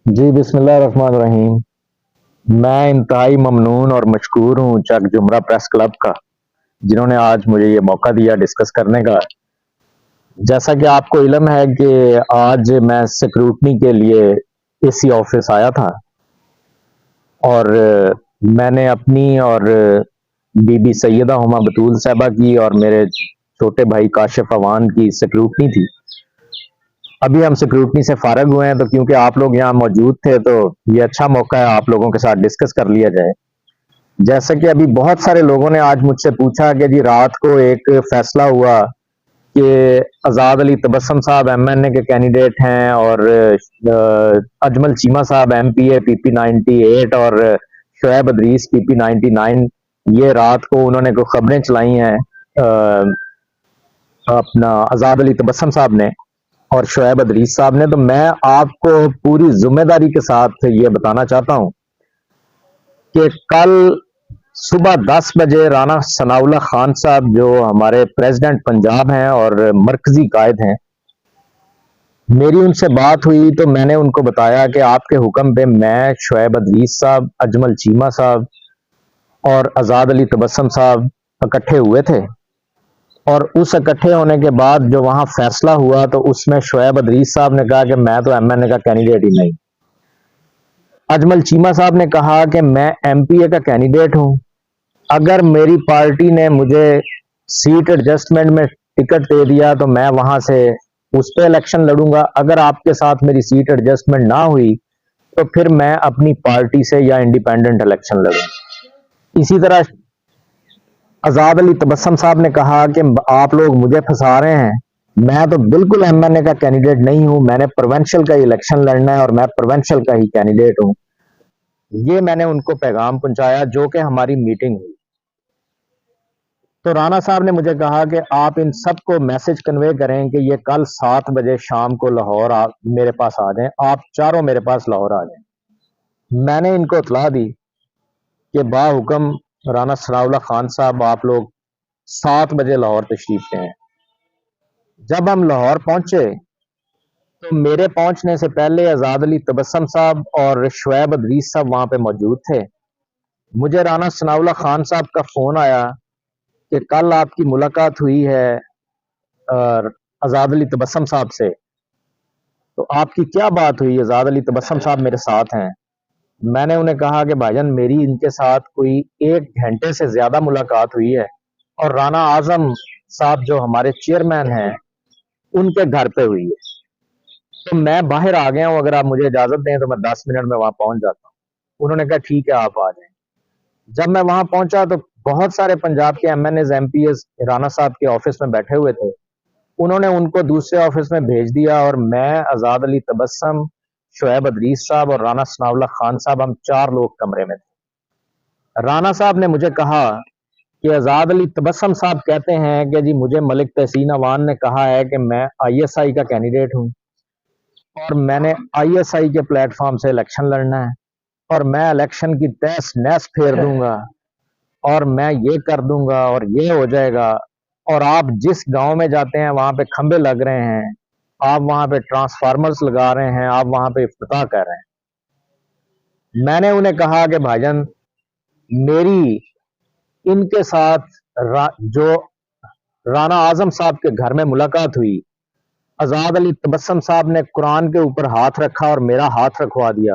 جی بسم اللہ الرحمن الرحیم۔ میں انتہائی ممنون اور مشکور ہوں چک جمرہ پریس کلب کا، جنہوں نے آج مجھے یہ موقع دیا ڈسکس کرنے کا۔ جیسا کہ آپ کو علم ہے کہ آج میں سیکروٹنی کے لیے اسی آفس آیا تھا، اور میں نے اپنی اور بی بی سیدہ ہما بطول صاحبہ کی اور میرے چھوٹے بھائی کاشف اوان کی سیکروٹنی تھی۔ ابھی ہم سیکروٹنی سے فارغ ہوئے ہیں، تو کیونکہ آپ لوگ یہاں موجود تھے تو یہ اچھا موقع ہے آپ لوگوں کے ساتھ ڈسکس کر لیا جائے۔ جیسا کہ ابھی بہت سارے لوگوں نے آج مجھ سے پوچھا کہ جی رات کو ایک فیصلہ ہوا کہ آزاد علی تبسم صاحب ایم این اے کے کینڈیڈیٹ ہیں، اور اجمل چیمہ صاحب ایم پی اے پی پی 98 اور شعیب ادریس پی پی 99، یہ رات کو انہوں نے کوئی خبریں چلائی ہیں اپنا آزاد علی تبسم صاحب نے اور شعیب ادریس صاحب نے۔ تو میں آپ کو پوری ذمہ داری کے ساتھ یہ بتانا چاہتا ہوں کہ کل صبح 10 بجے رانا ثناء اللہ خان صاحب، جو ہمارے پریزیڈنٹ پنجاب ہیں اور مرکزی قائد ہیں، میری ان سے بات ہوئی تو میں نے ان کو بتایا کہ آپ کے حکم پہ میں، شعیب ادریس صاحب، اجمل چیمہ صاحب اور آزاد علی تبسم صاحب اکٹھے ہوئے تھے، اور اس اکٹھے ہونے کے بعد جو وہاں فیصلہ ہوا تو اس میں شعیب ادریس صاحب نے کہا کہ میں تو ایم این اے کا کینڈیڈیٹ ہی نہیں۔ اجمل چیمہ صاحب نے کہا کہ میں ایم پی اے کا کینڈیڈیٹ ہوں، اگر میری پارٹی نے مجھے سیٹ ایڈجسٹمنٹ میں ٹکٹ دے دیا تو میں وہاں سے اس پہ الیکشن لڑوں گا، اگر آپ کے ساتھ میری سیٹ ایڈجسٹمنٹ نہ ہوئی تو پھر میں اپنی پارٹی سے یا انڈیپینڈنٹ الیکشن لڑوں۔ اسی طرح آزاد علی تبسم صاحب نے کہا کہ آپ لوگ مجھے پھنسا رہے ہیں، میں تو بالکل ایم این اے کا کینڈیڈیٹ نہیں ہوں، میں نے پروونشل کا ہی الیکشن لڑنا ہے اور میں پروونشل کا ہی کینڈیڈیٹ ہوں۔ یہ میں نے ان کو پیغام پہنچایا جو کہ ہماری میٹنگ ہوئی۔ تو رانا صاحب نے مجھے کہا کہ آپ ان سب کو میسج کنوے کریں کہ یہ کل 7 بجے شام کو لاہور میرے پاس آ جائیں، آپ چاروں میرے پاس لاہور آ جائیں۔ میں نے ان کو اطلاع دی کہ با حکم رانا ثناء اللہ خان صاحب آپ لوگ 7 بجے لاہور تشریف لے آئیں۔ جب ہم لاہور پہنچے تو میرے پہنچنے سے پہلے آزاد علی تبسم صاحب اور شعیب ادریس صاحب وہاں پہ موجود تھے۔ مجھے رانا ثناء اللہ خان صاحب کا فون آیا کہ کل آپ کی ملاقات ہوئی ہے آزاد علی تبسم صاحب سے، تو آپ کی کیا بات ہوئی؟ آزاد علی تبسم صاحب میرے ساتھ ہیں۔ میں نے انہیں کہا کہ بھائی جان میری ان کے ساتھ کوئی 1 گھنٹے سے زیادہ ملاقات ہوئی ہے، اور رانا اعظم صاحب جو ہمارے چیئرمین ہیں ان کے گھر پہ ہوئی ہے، تو میں باہر آ گیا ہوں، اگر آپ مجھے اجازت دیں تو میں 10 منٹ میں وہاں پہنچ جاتا ہوں۔ انہوں نے کہا ٹھیک ہے آپ آ جائیں۔ جب میں وہاں پہنچا تو بہت سارے پنجاب کے M N As M P As Rana صاحب کے آفس میں بیٹھے ہوئے تھے، انہوں نے ان کو دوسرے آفس میں بھیج دیا، اور میں، آزاد علی تبسم، شعیب ادریس صاحب اور رانا ثناء اللہ خان صاحب، ہم 4 لوگ کمرے میں تھے۔ رانا صاحب نے مجھے کہا کہ آزاد علی تبسم صاحب کہتے ہیں کہ جی مجھے ملک تحسین اوان نے کہا ہے کہ میں آئی ایس آئی کا کینڈیڈیٹ ہوں، اور میں نے آئی ایس آئی کے پلیٹ فارم سے الیکشن لڑنا ہے، اور میں الیکشن کی تہس نہس پھیر دوں گا، اور میں یہ کر دوں گا اور یہ ہو جائے گا، اور آپ جس گاؤں میں جاتے ہیں وہاں پہ کھمبے لگ رہے ہیں، آپ وہاں پہ ٹرانسفارمرز لگا رہے ہیں، آپ وہاں پہ افتتاح کر رہے ہیں۔ میں نے انہیں کہا کہ بھائی جان میری ان کے ساتھ جو رانا اعظم صاحب کے گھر میں ملاقات ہوئی، آزاد علی تبسم صاحب نے قرآن کے اوپر ہاتھ رکھا اور میرا ہاتھ رکھوا دیا،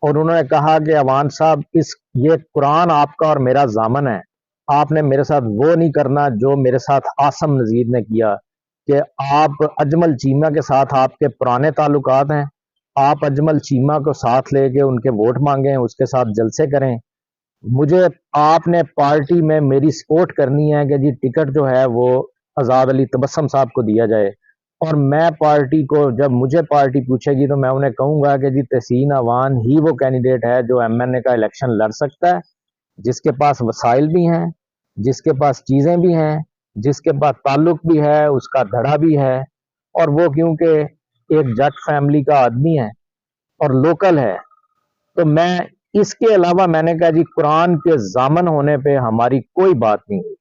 اور انہوں نے کہا کہ اوان صاحب یہ قرآن آپ کا اور میرا ضامن ہے، آپ نے میرے ساتھ وہ نہیں کرنا جو میرے ساتھ عاصم نذیر نے کیا، کہ آپ اجمل چیمہ کے ساتھ آپ کے پرانے تعلقات ہیں، آپ اجمل چیمہ کو ساتھ لے کے ان کے ووٹ مانگیں، اس کے ساتھ جلسے کریں۔ مجھے آپ نے پارٹی میں میری سپورٹ کرنی ہے کہ جی ٹکٹ جو ہے وہ آزاد علی تبسم صاحب کو دیا جائے، اور میں پارٹی کو، جب مجھے پارٹی پوچھے گی تو میں انہیں کہوں گا کہ جی تحسین اوان ہی وہ کینڈیڈیٹ ہے جو ایم این اے کا الیکشن لڑ سکتا ہے، جس کے پاس وسائل بھی ہیں، جس کے پاس چیزیں بھی ہیں، جس کے پاس تعلق بھی ہے، اس کا دھڑا بھی ہے، اور وہ کیونکہ ایک جٹ فیملی کا آدمی ہے اور لوکل ہے، تو میں اس کے علاوہ میں نے کہا جی قرآن کے ضامن ہونے پہ ہماری کوئی بات نہیں ہوئی۔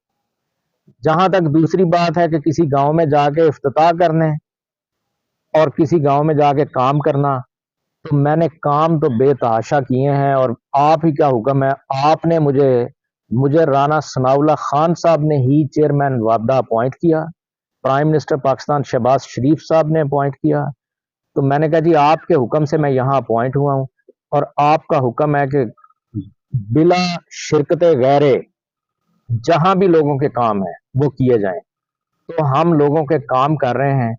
جہاں تک دوسری بات ہے کہ کسی گاؤں میں جا کے افتتاح کرنے اور کسی گاؤں میں جا کے کام کرنا، تو میں نے کام تو بے تحاشا کیے ہیں، اور آپ ہی کا حکم ہے، آپ نے مجھے رانا ثناء اللہ خان صاحب نے ہی چیئرمین وابدہ اپوائنٹ کیا، پرائم منسٹر پاکستان شہباز شریف صاحب نے اپوائنٹ کیا۔ تو میں نے کہا جی آپ کے حکم سے میں یہاں اپوائنٹ ہوا ہوں، اور آپ کا حکم ہے کہ بلا شرکت غیرے جہاں بھی لوگوں کے کام ہیں وہ کیے جائیں۔ تو ہم لوگوں کے کام کر رہے ہیں۔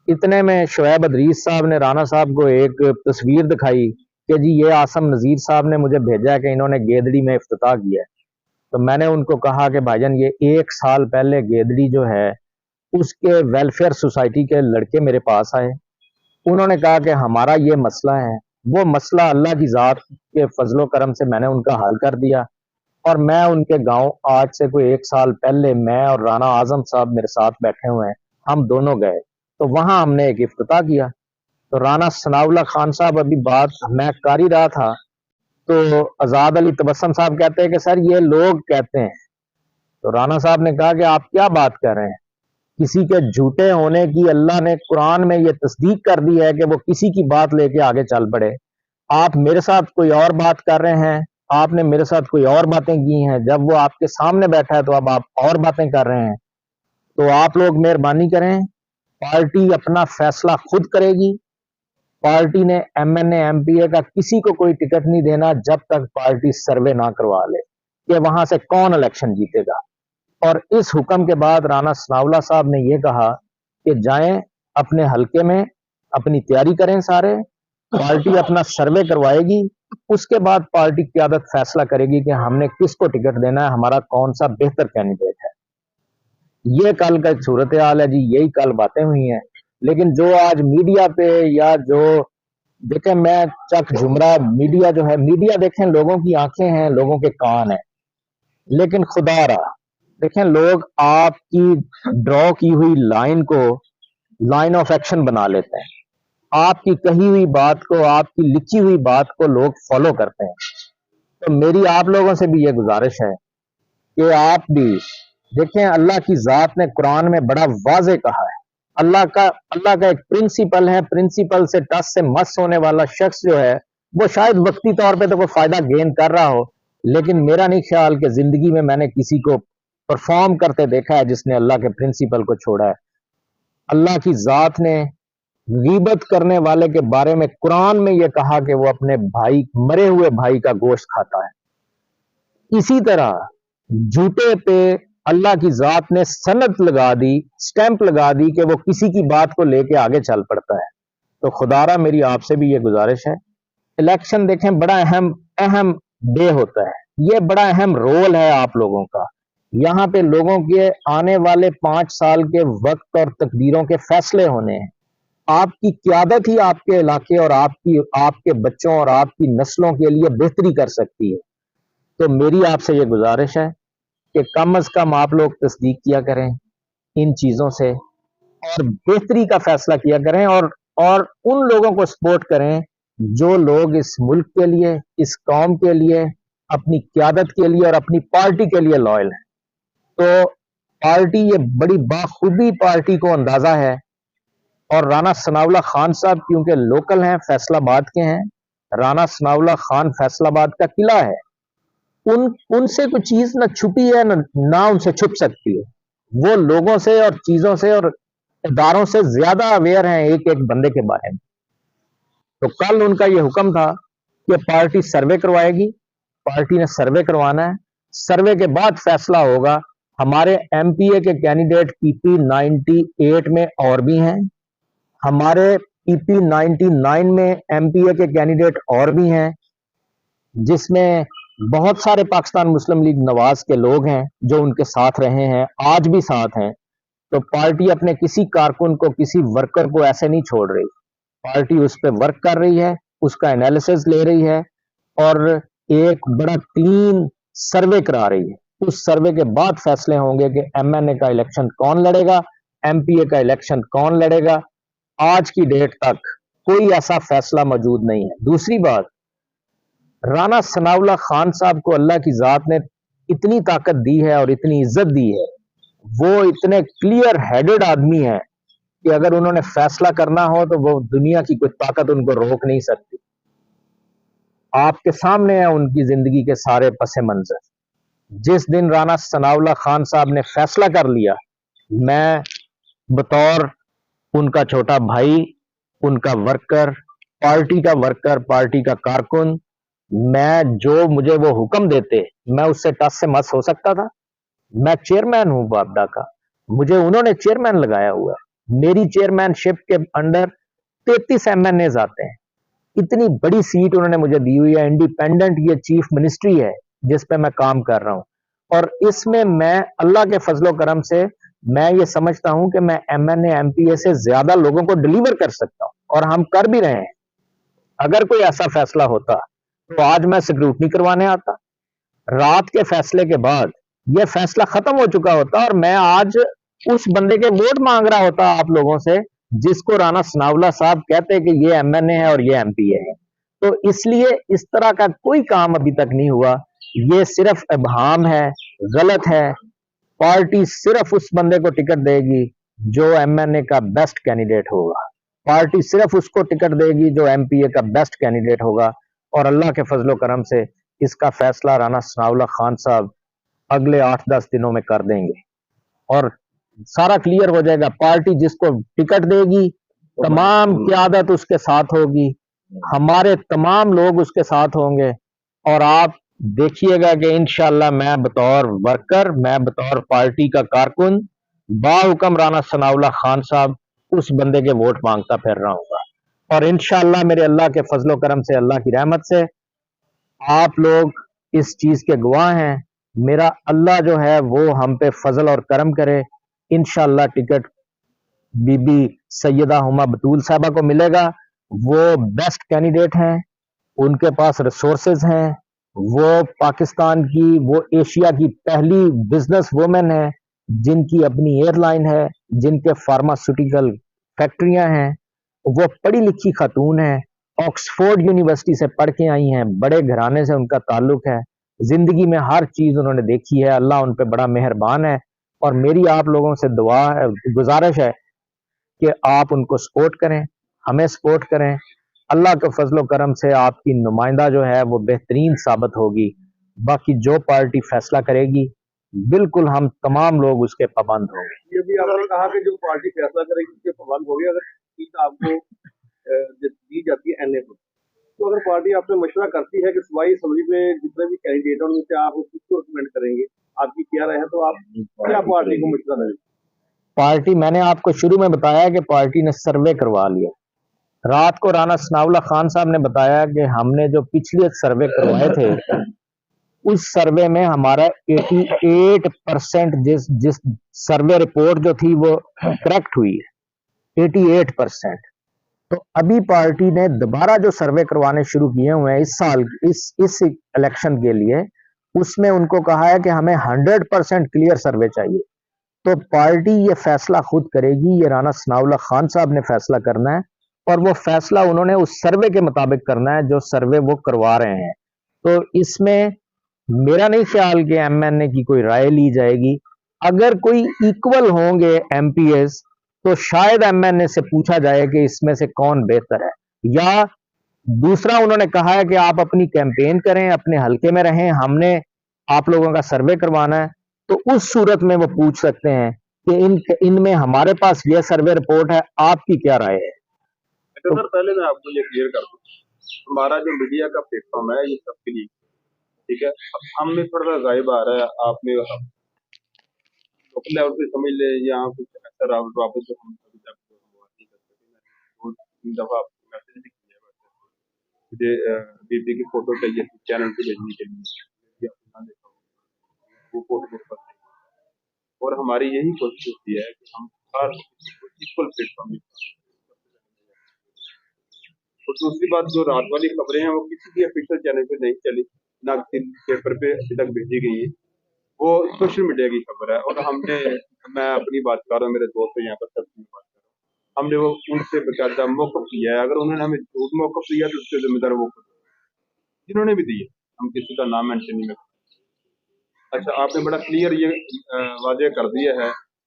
اتنے میں شعیب ادریس صاحب نے رانا صاحب کو ایک تصویر دکھائی کہ جی یہ آصم نذیر صاحب نے مجھے بھیجا ہے کہ انہوں نے گیدڑی میں افتتاح کیا ہے۔ تو میں نے ان کو کہا کہ بھائی جان یہ 1 سال پہلے گیدڑی جو ہے اس کے ویلفیئر سوسائٹی کے لڑکے میرے پاس آئے، انہوں نے کہا کہ ہمارا یہ مسئلہ ہے، وہ مسئلہ اللہ کی ذات کے فضل و کرم سے میں نے ان کا حل کر دیا، اور میں ان کے گاؤں آج سے کوئی 1 سال پہلے میں اور رانا اعظم صاحب میرے ساتھ بیٹھے ہوئے ہیں، ہم دونوں گئے تو وہاں ہم نے ایک افتتاح کیا۔ تو رانا ثناء اللہ خان صاحب ابھی بات میں کر ہی رہا تھا تو آزاد علی تبسم صاحب کہتے ہیں کہ سر یہ لوگ کہتے ہیں۔ تو رانا صاحب نے کہا کہ آپ کیا بات کر رہے ہیں؟ کسی کے جھوٹے ہونے کی اللہ نے قرآن میں یہ تصدیق کر دی ہے کہ وہ کسی کی بات لے کے آگے چل پڑے۔ آپ میرے ساتھ کوئی اور بات کر رہے ہیں، آپ نے میرے ساتھ کوئی اور باتیں کی ہیں، جب وہ آپ کے سامنے بیٹھا ہے تو اب آپ اور باتیں کر رہے ہیں۔ تو آپ لوگ مہربانی کریں، پارٹی اپنا فیصلہ خود کرے گی۔ پارٹی نے M N A M P A کا کسی کو کوئی ٹکٹ نہیں دینا جب تک پارٹی سروے نہ کروا لے کہ وہاں سے کون الیکشن جیتے گا۔ اور اس حکم کے بعد رانا ثناء اللہ صاحب نے یہ کہا کہ جائیں اپنے حلقے میں اپنی تیاری کریں، سارے پارٹی اپنا سروے کروائے گی، اس کے بعد پارٹی قیادت فیصلہ کرے گی کہ ہم نے کس کو ٹکٹ دینا ہے، ہمارا کون سا بہتر کینڈیڈیٹ ہے۔ یہ کل کا صورتحال ہے جی، یہی کل باتیں ہوئی ہیں۔ لیکن جو آج میڈیا پہ یا جو دیکھیں، میں چک جمرہ میڈیا جو ہے، میڈیا دیکھیں لوگوں کی آنکھیں ہیں، لوگوں کے کان ہیں، لیکن خدا رہا دیکھیں لوگ آپ کی ڈرا کی ہوئی لائن کو لائن آف ایکشن بنا لیتے ہیں، آپ کی کہی ہوئی بات کو، آپ کی لکھی ہوئی بات کو لوگ فالو کرتے ہیں۔ تو میری آپ لوگوں سے بھی یہ گزارش ہے کہ آپ بھی دیکھیں، اللہ کی ذات نے قرآن میں بڑا واضح کہا ہے، اللہ کا ایک پرنسپل ہے، پرنسپل سے ٹس سے مس ہونے والا شخص جو ہے وہ شاید وقتی طور پہ تو کوئی فائدہ گین کر رہا ہو، لیکن میرا نہیں خیال کہ زندگی میں نے کسی کو پرفارم کرتے دیکھا ہے جس نے اللہ کے پرنسپل کو چھوڑا ہے۔ اللہ کی ذات نے غیبت کرنے والے کے بارے میں قرآن میں یہ کہا کہ وہ اپنے بھائی، مرے ہوئے بھائی کا گوشت کھاتا ہے۔ اسی طرح جھوٹے پہ اللہ کی ذات نے سند لگا دی، سٹیمپ لگا دی کہ وہ کسی کی بات کو لے کے آگے چل پڑتا ہے۔ تو خدارا میری آپ سے بھی یہ گزارش ہے، الیکشن دیکھیں بڑا اہم ڈے ہوتا ہے، یہ بڑا اہم رول ہے آپ لوگوں کا، یہاں پہ لوگوں کے آنے والے 5 سال کے وقت اور تقدیروں کے فیصلے ہونے ہیں۔ آپ کی قیادت ہی آپ کے علاقے اور آپ کے بچوں اور آپ کی نسلوں کے لیے بہتری کر سکتی ہے۔ تو میری آپ سے یہ گزارش ہے کہ کم از کم آپ لوگ تصدیق کیا کریں ان چیزوں سے، اور بہتری کا فیصلہ کیا کریں، اور ان لوگوں کو سپورٹ کریں جو لوگ اس ملک کے لیے، اس قوم کے لیے، اپنی قیادت کے لیے اور اپنی پارٹی کے لیے لائل ہیں۔ تو پارٹی یہ بڑی باخوبی پارٹی کو اندازہ ہے، اور رانا ثناء اللہ خان صاحب کیونکہ لوکل ہیں، فیصل آباد کے ہیں، رانا ثناء اللہ خان فیصل آباد کا قلعہ ہے، ان سے کوئی چیز نہ چھپی ہے نہ ان سے چھپ سکتی ہے، وہ لوگوں سے اور چیزوں سے اور اداروں سے زیادہ اویئر ہیں ایک ایک بندے کے بارے میں۔ تو کل ان کا یہ حکم تھا کہ پارٹی سروے کروائے گی، پارٹی نے سروے کروانا ہے، سروے کے بعد فیصلہ ہوگا۔ ہمارے ایم پی اے کے کینڈیڈیٹ پی پی 98 میں اور بھی ہیں، ہمارے پی پی 99 میں ایم پی اے کے کینڈیڈیٹ اور بھی ہیں، جس میں بہت سارے پاکستان مسلم لیگ نواز کے لوگ ہیں جو ان کے ساتھ رہے ہیں، آج بھی ساتھ ہیں۔ تو پارٹی اپنے کسی کارکن کو، کسی ورکر کو ایسے نہیں چھوڑ رہی، پارٹی اس پہ ورک کر رہی ہے، اس کا انالیسس لے رہی ہے، اور ایک بڑا کلین سروے کرا رہی ہے۔ اس سروے کے بعد فیصلے ہوں گے کہ ایم این اے کا الیکشن کون لڑے گا، ایم پی اے کا الیکشن کون لڑے گا۔ آج کی ڈیٹ تک کوئی ایسا فیصلہ موجود نہیں ہے۔ دوسری بات، رانا ثناء اللہ خان صاحب کو اللہ کی ذات نے اتنی طاقت دی ہے اور اتنی عزت دی ہے، وہ اتنے کلیئر ہیڈڈ آدمی ہیں کہ اگر انہوں نے فیصلہ کرنا ہو تو وہ دنیا کی کوئی طاقت ان کو روک نہیں سکتی. آپ کے سامنے ہیں ان کی زندگی کے سارے پس منظر. جس دن رانا ثناء اللہ خان صاحب نے فیصلہ کر لیا، میں بطور ان کا چھوٹا بھائی، ان کا ورکر، پارٹی کا کارکن، میں جو مجھے وہ حکم دیتے میں اس سے ٹس سے مس ہو سکتا تھا؟ میں چیئرمین ہوں بابڈا کا، مجھے انہوں نے چیئرمین لگایا ہوا ہے. میری چیئرمین شپ کے انڈر 33 MNAs آتے ہیں. اتنی بڑی سیٹ انہوں نے مجھے دی ہوئی ہے. انڈیپینڈنٹ یہ چیف منسٹری ہے جس پہ میں کام کر رہا ہوں، اور اس میں اللہ کے فضل و کرم سے میں یہ سمجھتا ہوں کہ میں MNA MPA سے زیادہ لوگوں کو ڈلیور کر سکتا ہوں، اور ہم کر بھی رہے ہیں. اگر کوئی ایسا فیصلہ ہوتا تو آج میں سکروٹنی کروانے آتا. رات کے فیصلے کے بعد یہ فیصلہ ختم ہو چکا ہوتا اور میں آج اس بندے کے ووٹ مانگ رہا ہوتا آپ لوگوں سے جس کو رانا ثناء اللہ صاحب کہتے کہ یہ MNA ہے اور یہ MPA ہے. تو اس لیے اس طرح کا کوئی کام ابھی تک نہیں ہوا. یہ صرف ابہام ہے، غلط ہے. پارٹی صرف اس بندے کو ٹکٹ دے گی جو MNA کا بیسٹ کینڈیڈیٹ ہوگا. پارٹی صرف اس کو ٹکٹ دے گی جو MPA کا بیسٹ کینڈیڈیٹ ہوگا، اور اللہ کے فضل و کرم سے اس کا فیصلہ رانا ثناء اللہ خان صاحب اگلے 8-10 دنوں میں کر دیں گے اور سارا کلیئر ہو جائے گا. پارٹی جس کو ٹکٹ دے گی تمام قیادت اس کے ساتھ ہوگی، ہمارے تمام لوگ اس کے ساتھ ہوں گے، اور آپ دیکھیے گا کہ انشاءاللہ میں بطور ورکر، میں بطور پارٹی کا کارکن با حکم رانا ثناء اللہ خان صاحب اس بندے کے ووٹ مانگتا پھر رہا ہوں گا. اور انشاءاللہ میرے اللہ کے فضل و کرم سے، اللہ کی رحمت سے آپ لوگ اس چیز کے گواہ ہیں. میرا اللہ جو ہے وہ ہم پہ فضل اور کرم کرے. انشاءاللہ ٹکٹ بی بی سیدہ ہما بطول صاحبہ کو ملے گا. وہ بیسٹ کینڈیڈیٹ ہیں، ان کے پاس ریسورسز ہیں، وہ پاکستان کی، وہ ایشیا کی پہلی بزنس وومن ہے جن کی اپنی ایئر لائن ہے، جن کے فارماسیوٹیکل فیکٹریاں ہیں. وہ پڑھی لکھی خاتون ہیں، آکسفورڈ یونیورسٹی سے پڑھ کے آئی ہیں، بڑے گھرانے سے ان کا تعلق ہے. زندگی میں ہر چیز انہوں نے دیکھی ہے. اللہ ان پہ بڑا مہربان ہے، اور میری آپ لوگوں سے دعا ہے، گزارش ہے کہ آپ ان کو سپورٹ کریں، ہمیں سپورٹ کریں. اللہ کے فضل و کرم سے آپ کی نمائندہ جو ہے وہ بہترین ثابت ہوگی. باقی جو پارٹی فیصلہ کرے گی بالکل ہم تمام لوگ اس کے پابند ہوں گے. یہ بھی آپ نے کہا کہ جو پارٹی فیصلہ کرے گی اس کے پابند ہوگی. اگر سیٹ آپ کو دی جاتی ہے NA کو، تو اگر پارٹی آپ سے مشورہ کرتی ہے کہ صوبائی اسمبلی میں جتنے بھی کینڈیڈیٹ ہیں ان سے آپ کس کو ریکمینڈ کریں گے، آپ کی کیا رائے ہے، تو آپ کیا پارٹی کو مشورہ دیں گے؟ پارٹی، میں نے آپ کو شروع میں بتایا کہ پارٹی نے سروے کروا لیا. رات کو رانا ثناء اللہ خان صاحب نے بتایا کہ ہم نے جو پچھلے سروے کروائے تھے اس سروے میں ہمارا 88% جس سروے رپورٹ جو تھی وہ کریکٹ ہوئی ہے، 88%. تو ابھی پارٹی نے دوبارہ جو سروے کروانے شروع کیے ہوئے ہیں اس سال اس الیکشن کے لیے، اس میں ان کو کہا ہے کہ ہمیں 100% کلیئر سروے چاہیے. تو پارٹی یہ فیصلہ خود کرے گی، یہ رانا ثناء اللہ خان صاحب نے فیصلہ کرنا ہے، اور وہ فیصلہ انہوں نے اس سروے کے مطابق کرنا ہے جو سروے وہ کروا رہے ہیں. تو اس میں میرا نہیں خیال کہ MNA کی کوئی رائے لی جائے گی. اگر کوئی ایکول ہوں گے MPAs تو شاید MNA سے پوچھا جائے کہ اس میں سے کون بہتر ہے. یا دوسرا انہوں نے کہا ہے کہ آپ اپنی کیمپین کریں، اپنے حلقے میں رہیں، ہم نے آپ لوگوں کا سروے کروانا ہے. تو اس صورت میں وہ پوچھ سکتے ہیں کہ ان میں ہمارے پاس یہ سروے رپورٹ ہے، آپ کی کیا رائے ہے. سر پہلے میں آپ کو یہ کلیئر کر دوں، ہمارا جو میڈیا کا پلیٹ فارم ہے یہ سب کے لیے ٹھیک ہے. ہم میں تھوڑا سا غائب آ رہا ہے، آپ نے لوکل لیول پہ سمجھ لیں یا کچھ ایسا رابط جو ہم ابھی تک بات نہیں کر سکے. میں 2-3 دفعہ آپ کو میسج بھی کیا ہے، مجھے بی بی کی فوٹو چاہیے تھی چینل پہ بھیجنے کے لیے، وہ فوٹو میرے پاس نہیں. اور ہماری یہی کوشش ہوتی ہے کہ ہم ہر ایکول پلیٹ فارم میں. اور دوسری بات، جو رات والی خبریں ہیں وہ کسی بھی افیشیل چینل پہ نہیں چلی، نہ کسی پیپر پہ ابھی تک بھیجی گئی ہے. وہ سوشل میڈیا کی خبر ہے، اور ہم نے، میں اپنی بات کر رہا ہوں، میرے دوست یہاں پر سب کی بات کر رہا ہوں، ہم نے وہ ان سے باقاعدہ موقف لیا ہے. اگر انہوں نے ہمیں جھوٹ موقف لیا تو اس کے ذمہ دار وہ جنہوں نے بھی دی ہے، ہم کسی کا نام مینشن نہیں کرتے. اچھا، آپ نے بڑا کلیئر یہ واضح کر دیا ہے